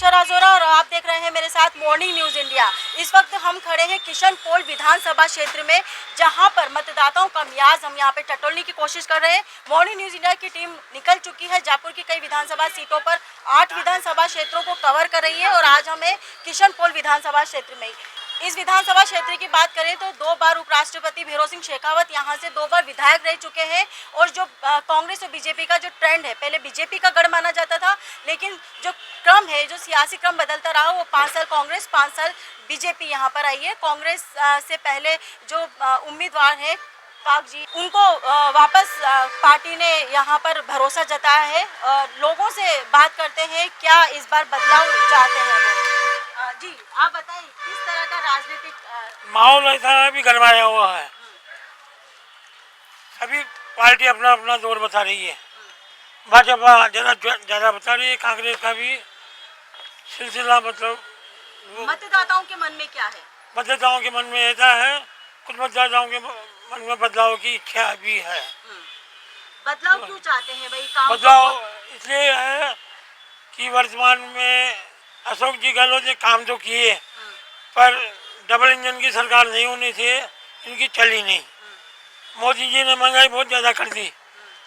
अक्षरा जोरा और आप देख रहे हैं मेरे साथ मॉर्निंग न्यूज इंडिया। इस वक्त हम खड़े हैं किशनपोल विधानसभा क्षेत्र में, जहां पर मतदाताओं का मियाज हम यहां पे टटोलने की कोशिश कर रहे हैं। मॉर्निंग न्यूज इंडिया की टीम निकल चुकी है जयपुर की कई विधानसभा सीटों पर, 8 विधानसभा क्षेत्रों को कवर कर रही है और आज हमें किशनपोल विधानसभा क्षेत्र में इस विधानसभा क्षेत्र की बात करें तो 2 बार उपराष्ट्रपति भीरों सिंह शेखावत यहां से 2 बार विधायक रह चुके हैं। और जो कांग्रेस और बीजेपी का जो ट्रेंड है, पहले बीजेपी का गढ़ माना जाता था, लेकिन जो क्रम है, जो सियासी क्रम बदलता रहा, वो 5 साल कांग्रेस 5 साल बीजेपी यहां पर आई है। कांग्रेस से पहले जो उम्मीदवार है काग जी, उनको वापस पार्टी ने यहाँ पर भरोसा जताया है। लोगों से बात करते हैं क्या इस बार बदलाव चाहते हैं वो। जी आप बताएं किस तरह का राजनीतिक माहौल ऐसा है, अभी गरमाया हुआ है। सभी पार्टी अपना अपना जोर बता रही है। भाजपा ज़्यादा बता रही है, कांग्रेस का भी सिलसिला मतलब मतदाताओं के मन में क्या है? मतदाताओं के मन में ऐसा है, कुछ मतदाताओं के मन में बदलाव की इच्छा भी है। बदलाव क्यों चाहते हैं भाई? बदलाव इसलिए है कि वर्तमान में अशोक जी गहलोत ने काम तो किए, पर डबल इंजन की सरकार नहीं होने से इनकी चली नहीं। मोदी जी ने महंगाई बहुत ज़्यादा कर दी,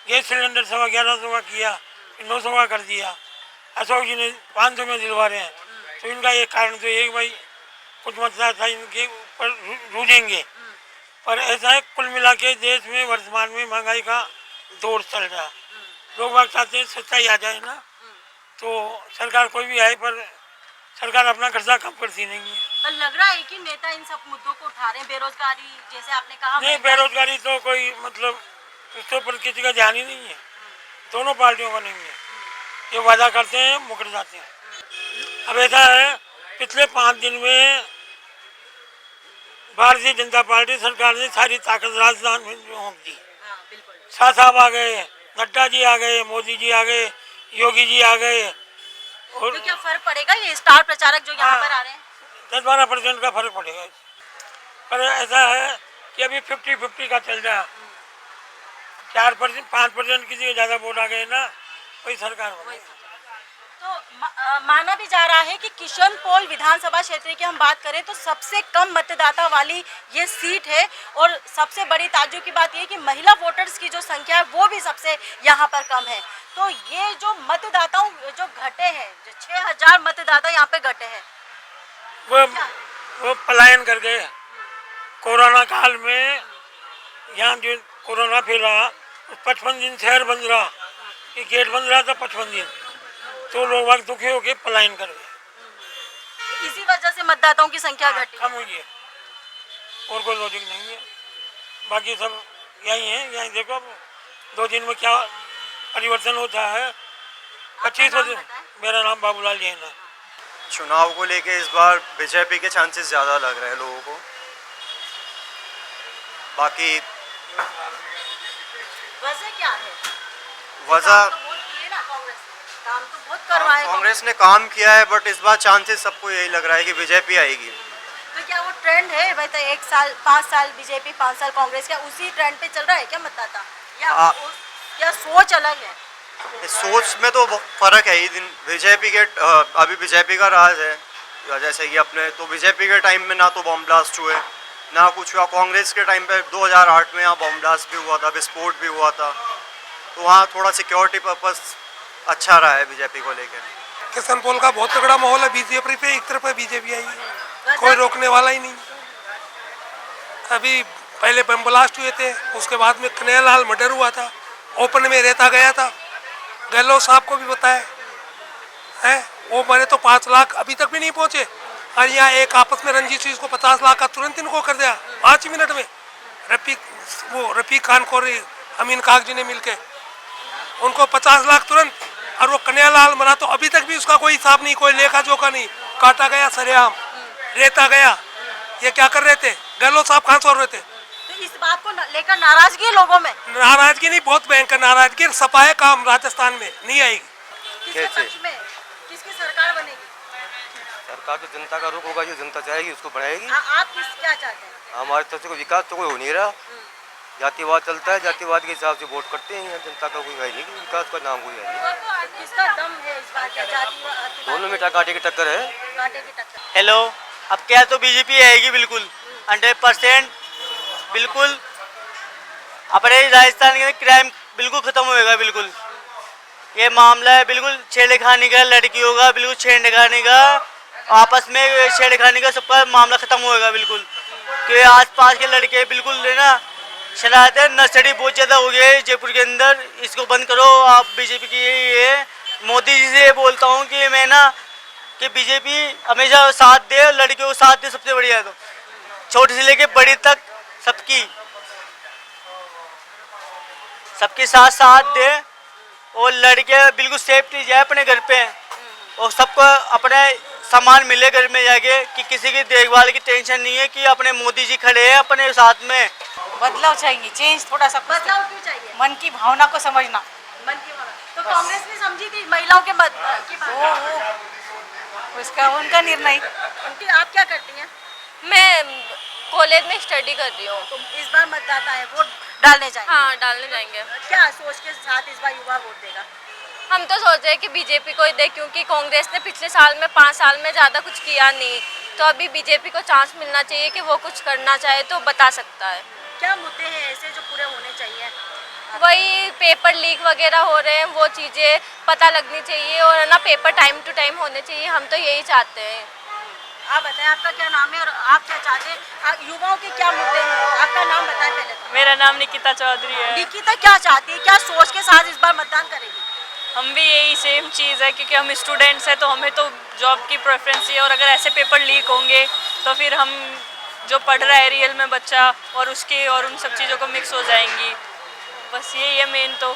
गैस सिलेंडर 1150 का किया, 900 का कर दिया। अशोक जी ने 500 में दिलवा रहे हैं, तो इनका एक कारण तो ये भाई कुछ मतदाता इनके ऊपर रूझेंगे। पर ऐसा है, कुल मिला के देश में वर्तमान में महंगाई का दौर चल रहा है। लोग बात चाहते हैं सच्चाई आ जाए ना, तो सरकार कोई भी आए, पर सरकार अपना खर्चा कम करती नहीं है। पर लग रहा है कि नेता इन सब मुद्दों को उठा रहे हैं, बेरोजगारी जैसे आपने कहा। नहीं, बेरोजगारी तो कोई मतलब उसके ऊपर किसी का ध्यान ही नहीं है, दोनों पार्टियों का नहीं है। ये वादा करते हैं, मुकर जाते हैं। अब ऐसा है, पिछले 5 दिन में भारतीय जनता पार्टी सरकार ने सारी ताकत राजस्थान में झोंक दी। शाह साहब आ गए, नड्डा जी आ गए, मोदी जी आ गए, योगी जी आ गए। और तो क्या फर्क पड़ेगा ये स्टार प्रचारक जो यहाँ पर आ रहे हैं? 10-12% का फर्क पड़ेगा। पर ऐसा है कि अभी 50-50 का चल रहा है। 4% 5% किसी के ज़्यादा वोट आ गए ना, वही सरकार बनेगी। तो माना भी जा रहा है कि किशनपोल विधानसभा क्षेत्र की हम बात करें तो सबसे कम मतदाता वाली ये सीट है। और सबसे बड़ी ताज्जुब की बात ये कि महिला वोटर्स की जो संख्या है वो भी सबसे यहाँ पर कम है। तो ये जो मतदाताओं जो घटे हैं, जो 6000 मतदाता यहाँ पे घटे हैं, वो पलायन कर गए। कोरोना काल में यहाँ जो कोरोना फैला, 55 दिन शहर बंद रहा, ये गेट बंद रहा था 55 दिन, तो लोग वक्त दुखी होकर पलायन कर गए। इसी वजह से मतदाताओं की संख्या घटी, कम हुई है, और कोई लॉजिक नहीं है। बाकी सब यही है। यही देखो 2 दिन में क्या परिवर्तन होता है। 25 दिन। मेरा नाम बाबूलाल जैन है। चुनाव को लेके इस बार बीजेपी के चांसेस ज़्यादा लग रहे हैं लोगों को। बाकी वजह क्या है? वजह काम तो बहुत करवाए कांग्रेस ने काम किया है, बट इस बार चांसेस सबको यही लग रहा है कि बीजेपी आएगी। तो क्या वो ट्रेंड है भाई, तो 1 साल 5 साल बीजेपी 5 साल कांग्रेस, क्या उसी ट्रेंड पे चल रहा है क्या मतदाता, या सोच अलग है? सोच में तो फर्क है ही। बीजेपी के अभी बीजेपी का राज है, जैसे कि अपने तो बीजेपी के टाइम में ना तो बॉम्ब ब्लास्ट हुए ना कुछ हुआ। कांग्रेस के टाइम पे 2008 में यहाँ बॉम्ब ब्लास्ट भी हुआ था, विस्फोट भी हुआ था, तो वहाँ थोड़ा सिक्योरिटी पर्पस अच्छा रहा है बीजेपी को लेकर। किशनपोल का बहुत तगड़ा माहौल है बीजेपी पे, एक तरफ बीजेपी आई है, कोई रोकने वाला ही नहीं। अभी पहले बम ब्लास्ट हुए थे, उसके बाद में कन्हैयालाल मर्डर हुआ था, ओपन में रहता गया था। गहलोत साहब को भी बताया है, वो मैंने तो 5 लाख अभी तक भी नहीं पहुंचे, और यहाँ एक आपस में रंजिश हुई, इसको 50 लाख का तुरंत इनको कर दिया 5 मिनट में। रफीक खान को अमीन काग जी ने मिलके उनको 50 लाख तुरंत। और वो कन्हैयालाल मरा तो अभी तक भी उसका कोई हिसाब नहीं, कोई लेखा जोखा नहीं, काटा गया सरेआम, रहता गया। ये क्या कर रहे थे? गहलोत साहब कहाँ सो रहे थे? तो इस बात को लेकर नाराजगी है लोगों में? नाराजगी नहीं, बहुत भयंकर नाराजगी। सपा है काम राजस्थान में नहीं आएगी। किसके पक्ष में? किसकी सरकार बनेगी? सरकार तो जनता का रुख होगा, जो जनता चाहेगी उसको बनाएगी। आप क्या चाहते हैं? हमारे तरफ से कोई विकास तो कोई हो नहीं रहा। जातिवाद चलता है, जातिवाद के हिसाब से वोट करते हैं। यहाँ जनता का कोई है नहीं, विकास का नाम कोई है नहीं। किसका दम है इस बार, क्या जाति दोनों में कांटे की टक्कर है। कांटे की टक्कर? हेलो, अब क्या तो बीजेपी आएगी बिल्कुल 100% बिल्कुल। अपने राजस्थान के क्राइम बिल्कुल खत्म होएगा बिल्कुल। ये मामला है बिल्कुल छेड़खानी का, लड़कियों का बिल्कुल छेड़खानी का, आपस में छेड़खानी का सबका मामला खत्म होएगा बिल्कुल। क्योंकि आसपास के लड़के बिल्कुल है ना, शरारतें नशेड़ी बहुत ज़्यादा हो गई है जयपुर के अंदर। इसको बंद करो आप, बीजेपी की ये है। मोदी जी से बोलता हूँ कि मैं ना कि बीजेपी हमेशा साथ दे, लड़कियों को साथ दे, सबसे बढ़िया है। तो छोटी से लेके बड़ी तक सबके साथ साथ दे, और लड़के बिल्कुल सेफ्टी जाए अपने घर पे, और सबको अपने सामान मिले घर में जाके, कि किसी की देखभाल की टेंशन नहीं है, कि अपने मोदी जी खड़े हैं अपने साथ में। बदलाव चाहिए, चेंज थोड़ा सा। बदलाव क्यों चाहिए? मन की भावना को समझना। मन की भावना तो कांग्रेस ने समझी थी महिलाओं के मत की वो बात। उसका उनका निर्णय। आप क्या करती हैं? मैं कॉलेज में स्टडी कर रही हूँ। तो इस बार मतदाता है, वोट डालने जाएंगे। हाँ, डालने जाएंगे। क्या सोच के साथ इस बार युवा वोट देगा? हम तो सोच रहे हैं कि बीजेपी को ही दे, क्योंकि कांग्रेस ने पिछले साल में 5 साल में ज़्यादा कुछ किया नहीं। तो अभी बीजेपी को चांस मिलना चाहिए कि वो कुछ करना चाहे तो बता सकता है। क्या मुद्दे हैं ऐसे जो पूरे होने चाहिए? वही पेपर लीक वगैरह हो रहे हैं, वो चीज़ें पता लगनी चाहिए, और है ना पेपर टाइम टू टाइम होने चाहिए। हम तो यही चाहते हैं। आप बताएं, आपका क्या नाम है और आप क्या चाहते हैं? युवाओं के क्या मुद्दे हैं? आपका नाम बताएं पहले तो। मेरा नाम निकिता चौधरी है। निकिता क्या चाहती है, क्या सोच के साथ इस बार मतदान करेगी? हम भी यही सेम चीज़ है, क्योंकि हम स्टूडेंट्स हैं तो हमें तो जॉब की प्रेफरेंस है, और अगर ऐसे पेपर लीक होंगे तो फिर हम जो पढ़ रहा है रियल में बच्चा और उसके और उन सब चीज़ों को मिक्स हो जाएंगी। बस यही है मेन तो।